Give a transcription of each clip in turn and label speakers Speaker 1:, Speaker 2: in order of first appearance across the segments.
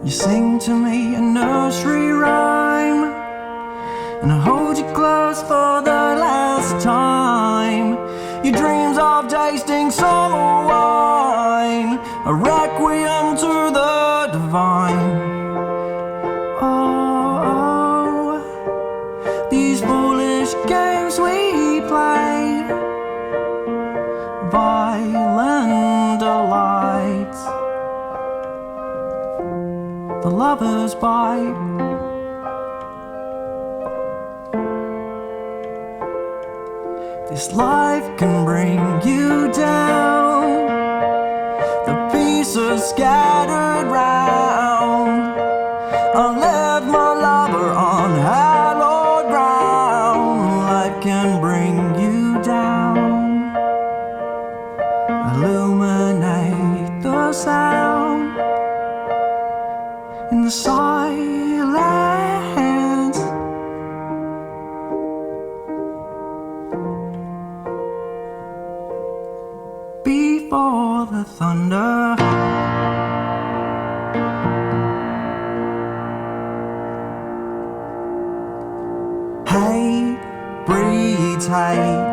Speaker 1: You sing to me a nursery rhyme, and I hold you close for the last time. Your dreams of tasting summer wine, a requiem to the divine. Oh, these foolish games we play, violent delights, the lover's bite. This life can bring you down, the pieces scattered round. I left my lover on hallowed ground. Life can bring you down, illuminate the sound in the silence. Before the thunder, hate breeds hate,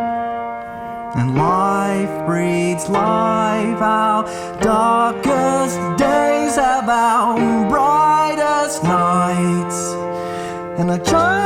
Speaker 1: and life breeds life. Our darkest days have our brightest nights, and I try